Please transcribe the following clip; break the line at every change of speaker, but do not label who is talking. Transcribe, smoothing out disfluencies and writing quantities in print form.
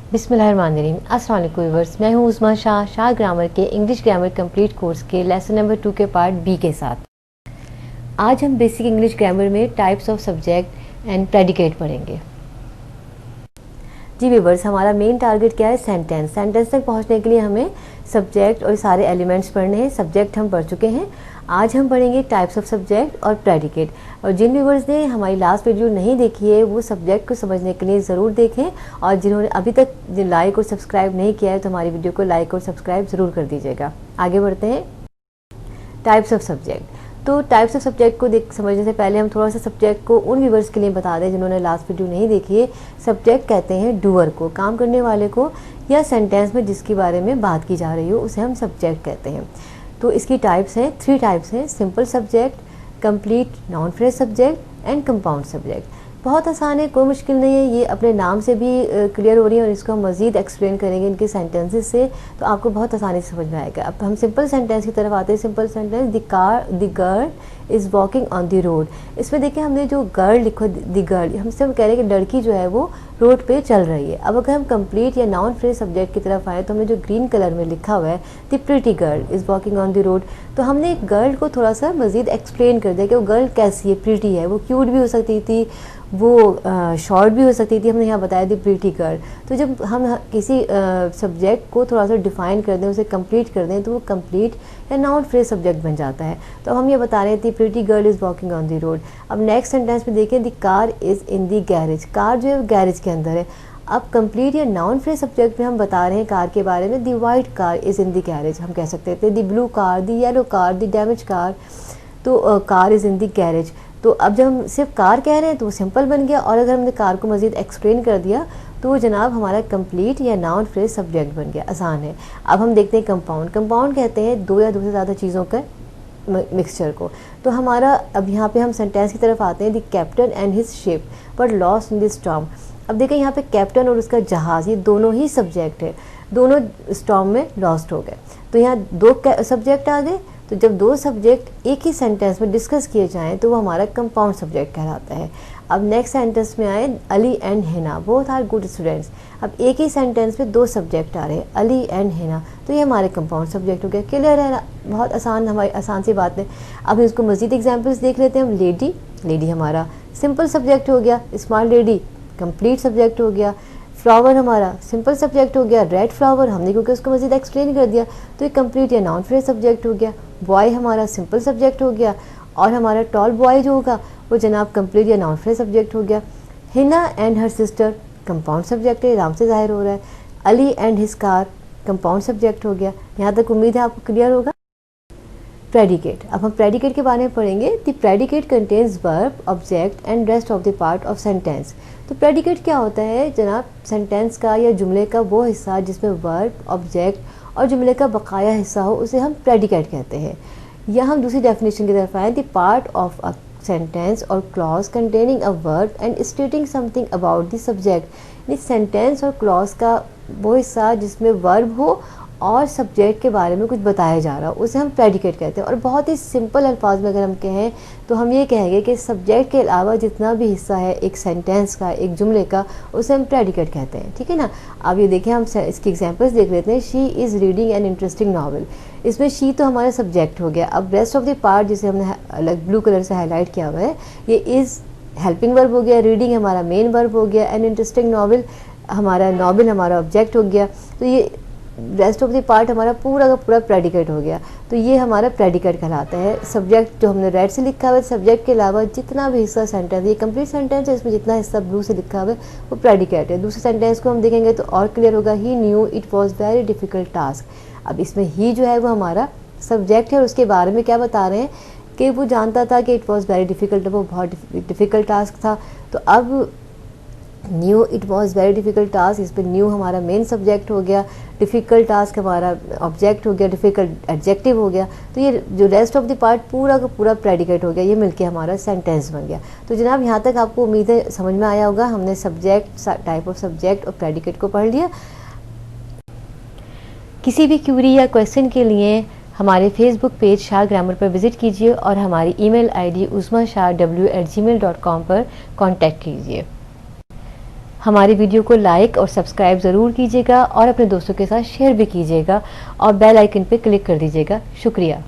बिस्मिल्लाहिर्रहमानिर्रहीम। अस्सलाम वालेकुम व्यूअर्स, मैं हूं उस्मा शाह ग्रामर के इंग्लिश ग्रामर कंप्लीट कोर्स के लेसन नंबर 2 के पार्ट बी के साथ। आज हम बेसिक इंग्लिश ग्रामर में types of subject and predicate पढ़ेंगे। जी व्यूअर्स, हमारा मेन टारगेट क्या है? सेंटेंस तक पहुंचने के लिए हमें सब्जेक्ट और सारे एलिमेंट्स पढ़ने हैं। सब्जेक्ट हम पढ़ चुके हैं। आज हम पढ़ेंगे टाइप्स ऑफ सब्जेक्ट और प्रेडिकेट। और जिन व्यूअर्स ने हमारी लास्ट वीडियो नहीं देखी है वो सब्जेक्ट को समझने के लिए ज़रूर देखें, और जिन्होंने अभी तक लाइक और सब्सक्राइब नहीं किया है तो हमारी वीडियो को लाइक और सब्सक्राइब ज़रूर कर दीजिएगा। आगे बढ़ते हैं। Types of subject. तो टाइप्स ऑफ सब्जेक्ट को समझने से पहले हम थोड़ा सा सब्जेक्ट को उन व्यूवर्स के लिए बता दें जिन्होंने लास्ट वीडियो नहीं देखी है। सब्जेक्ट कहते हैं डूअर को, काम करने वाले को, या सेंटेंस में जिसके बारे में बात की जा रही हो उसे हम सब्जेक्ट कहते हैं। तो इसकी टाइप्स हैं, 3 टाइप्स हैं: simple subject, complete noun phrase subject and compound subject. बहुत आसान है, कोई मुश्किल नहीं है, ये अपने नाम से भी क्लियर हो रही है और इसको हम मज़ीद एक्सप्लेन करेंगे इनके सेंटेंसेस से, तो आपको बहुत आसानी से समझ में आएगा। अब हम सिंपल सेंटेंस की तरफ आते हैं। Simple sentence, the girl is walking on the road. इसमें देखिए हमने जो गर्ल लिखो, द गर्ल, हमसे हम कह रहे हैं कि लड़की जो है वो रोड पे चल रही है। अब अगर हम कंप्लीट या नाउन फ्रेज सब्जेक्ट की तरफ आए तो हमने जो ग्रीन कलर में लिखा हुआ है, the pretty girl is walking on the road, तो हमने एक गर्ल को थोड़ा सा मज़ीद एक्सप्लेन कर दिया कि वो गर्ल कैसी है, प्रिटी है, वो क्यूट भी हो सकती थी, वो शॉर्ट भी हो सकती थी। हमने यहाँ बताया दी प्रीटी गर्ल। तो जब हम किसी सब्जेक्ट को थोड़ा सा डिफाइन कर दें, उसे कंप्लीट कर दें, तो वो कंप्लीट या नाउन फ्रेज सब्जेक्ट बन जाता है। तो हम ये बता रहे थे pretty girl is walking on the road. अब नेक्स्ट सेंटेंस में देखें, the car is in the garage. Car जो है वो गैरेज के अंदर है। अब कंप्लीट या नाउन फ्रेज सब्जेक्ट में हम बता रहे हैं कार के बारे में, the white car is in the garage. हम कह सकते थे the blue car, the yellow car, the damage car. तो car is in the garage. तो अब जब हम सिर्फ कार कह रहे हैं तो वो सिंपल बन गया, और अगर हमने कार को मज़ीद एक्सप्लेन कर दिया तो वो जनाब हमारा कंप्लीट या नाउन फ्रेज सब्जेक्ट बन गया। आसान है। अब हम देखते हैं कंपाउंड। कंपाउंड कहते हैं 2 या 2 से ज़्यादा चीज़ों का मिक्सचर को। तो हमारा अब यहाँ पे हम सेंटेंस की तरफ आते हैं, the captain and his ship were lost in the storm. अब देखें यहाँ पे कैप्टन और उसका जहाज़, ये दोनों ही सब्जेक्ट है, दोनों स्टॉर्म में लॉस्ट हो गए। तो यहाँ 2 सब्जेक्ट आ गए। तो जब 2 सब्जेक्ट एक ही सेंटेंस में डिस्कस किए जाएं तो वो हमारा कंपाउंड सब्जेक्ट कहलाता है। अब नेक्स्ट सेंटेंस में आए, Ali and Hina both are good students. अब एक ही सेंटेंस में 2 सब्जेक्ट आ रहे हैं, अली एंड हिना, तो ये हमारे कंपाउंड सब्जेक्ट हो गया। क्लियर है ना? बहुत आसान, हमारी आसान सी बात है। अब इसको मज़ीद एग्जाम्पल्स देख लेते हैं हम। लेडी हमारा सिंपल सब्जेक्ट हो गया, स्मॉल लेडी कंप्लीट सब्जेक्ट हो गया। फ्लावर हमारा सिंपल सब्जेक्ट हो गया, रेड फ्लावर हमने क्योंकि उसको मज़ीद एक्सप्लेन कर दिया तो ये कंप्लीट या नाउन फ्रेज सब्जेक्ट हो गया। बॉय हमारा सिंपल सब्जेक्ट हो गया, और हमारा टॉल बॉय जो होगा वो जनाब कंप्लीट या नाउन फ्रेज सब्जेक्ट हो गया। Hina and her sister compound subject है, आराम से जाहिर हो रहा है। Ali and his car compound subject हो गया। यहाँ तक उम्मीद है आपको क्लियर होगा। प्रेडिकेट। अब हम प्रेडिकेट के बारे में पढ़ेंगे। The predicate contains verb, object and rest of the part of sentence. तो प्रेडिकेट क्या होता है जनाब? सेंटेंस का या जुमले का वो हिस्सा जिसमें वर्ब, ऑब्जेक्ट और जुमले का बकाया हिस्सा हो उसे हम प्रेडिकेट कहते हैं। या हम दूसरी डेफिनेशन की तरफ आए, the part of a sentence और clause containing a verb and stating something about the subject. यानी सेंटेंस और क्लॉज का वो हिस्सा जिसमें वर्ब हो और सब्जेक्ट के बारे में कुछ बताया जा रहा हो उसे हम प्रेडिकेट कहते हैं। और बहुत ही सिंपल अल्फाज में अगर हम कहें तो हम ये कहेंगे कि सब्जेक्ट के अलावा जितना भी हिस्सा है एक सेंटेंस का, एक जुमले का, उसे हम प्रेडिकेट कहते हैं। ठीक है ना? अब ये देखें, हम इसकी एग्जांपल्स देख लेते हैं। She is reading an interesting novel. इसमें शी तो हमारा सब्जेक्ट हो गया। अब रेस्ट ऑफ द पार्ट जिसे हमने अलग ब्लू कलर से हाईलाइट किया हुआ है, ये इज़ हेल्पिंग वर्ब हो गया, रीडिंग हमारा मेन वर्ब हो गया, एन इंटरेस्टिंग नावल हमारा ऑब्जेक्ट हो गया। तो ये रेस्ट ऑफ द पार्ट हमारा पूरा का पूरा प्रेडिकेट हो गया। तो ये हमारा प्रेडिकेट कहलाता है। सब्जेक्ट जो हमने रेड से लिखा हुआ है, सब्जेक्ट के अलावा जितना भी हिस्सा सेंटेंस, ये कंप्लीट सेंटेंस है, इसमें जितना हिस्सा ब्लू से लिखा हुआ है वो प्रेडिकेट है। दूसरे सेंटेंस को हम देखेंगे तो और क्लियर होगा। He knew it was very difficult task. अब इसमें ही जो है वो हमारा सब्जेक्ट है और उसके बारे में क्या बता रहे हैं कि वो जानता था कि इट वॉज वेरी डिफ़िकल्ट, वो बहुत डिफ़िकल्ट टास्क था। तो अब new it was very difficult task, इस पर न्यू हमारा मेन सब्जेक्ट हो गया, डिफ़िकल्ट टास्क हमारा ऑब्जेक्ट हो गया, डिफ़िकल्ट एडजेक्टिव हो गया। तो ये जो रेस्ट ऑफ द पार्ट पूरा का पूरा प्रेडिकेट हो गया, ये मिलके हमारा सेंटेंस बन गया। तो जनाब यहाँ तक आपको उम्मीद है समझ में आया होगा। हमने सब्जेक्ट, टाइप ऑफ सब्जेक्ट और प्रेडिकेट को पढ़ लिया। किसी भी क्यूरी या क्वेश्चन के लिए हमारे फेसबुक पेज शाह ग्रामर पर विज़िट कीजिए और हमारी ईमेल आईडी usmashah@gmail.com पर कॉन्टैक्ट कीजिए। हमारी वीडियो को लाइक और सब्सक्राइब ज़रूर कीजिएगा और अपने दोस्तों के साथ शेयर भी कीजिएगा और बेल आइकन पे क्लिक कर दीजिएगा। शुक्रिया।